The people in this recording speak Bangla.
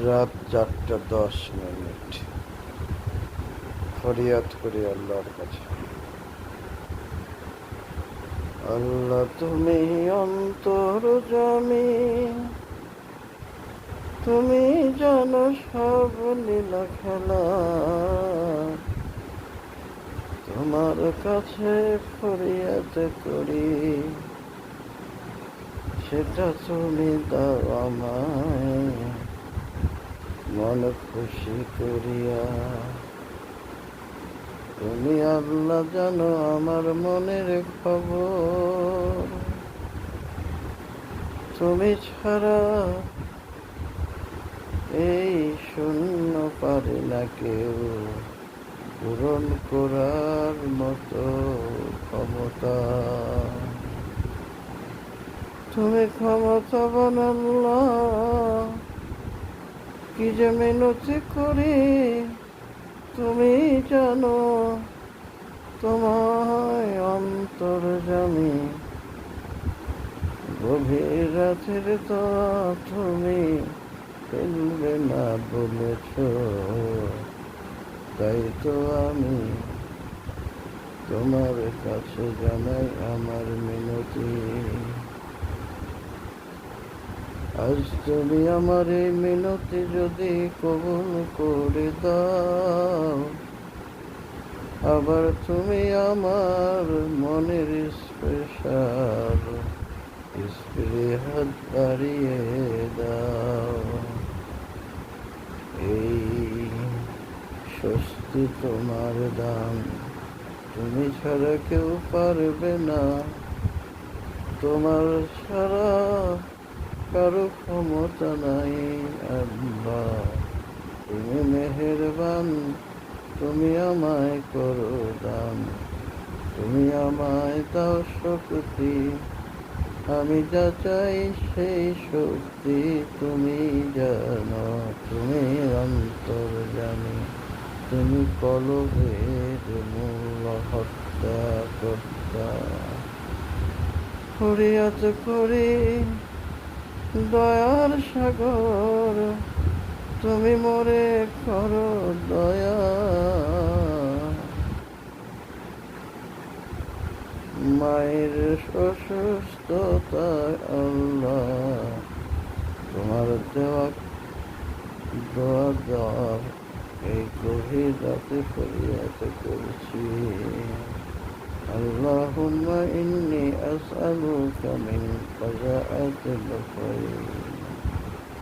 রাত 4:10। ফরিয়াদ করি আল্লাহর কাছে, আল্লাহ তুমি অন্তর্যামী, তুমি জানো সব লীলা খেলা। তোমার কাছে ফরিয়াদ করি, সেটা তুমি দাও আমায় মন খুশি করিয়া। তুমি আল্লাহ জানো আমার মনের খবর, তুমি ছাড়া এই শূন্য পারে না কেউ পূরণ করার মতো ক্ষমতা। তুমি ক্ষমতাবান আল্লাহ, কি যে মিনতি করি তুমি জানো। তোমায় অন্তর্যামী, গভীর রাতের তো তুমি ফেলবে না বলেছ, তাই তো আমি তোমার কাছে জানাই আমার মিনতি। আজ তুমি আমার এই মিনতি যদি কবুল করে দাও, আবার তুমি আমার মনের স্পেশাল স্পৃহাত বাড়িয়ে দাও। এই স্বস্তি তোমার দান, তুমি ছাড়া কেউ পারবে না, তোমার ছাড়া কারো ক্ষমতা নাই আল্লাহ। তুমি মেহেরবান, তুমি আমায় করো দান, তুমি আমায় দাও শক্তি, আমি যা চাই সেই শক্তি তুমি জানো। তুমি অন্তর্যামী, তুমি কলবের মূল হত্যা কর্তা। ফরিয়াদ করি দয়ার সাগর, তুমি মোরে করো দয়া। মায়ের অসুস্থতায় আল্লাহ তোমার দেওয়া দোয়া দেওয়ার এই গভীর রাতে ফরিয়াদ করছি। আল্লাহুম্মা ইন্নী আসআলুকা মিন কাযাআতিল খায়র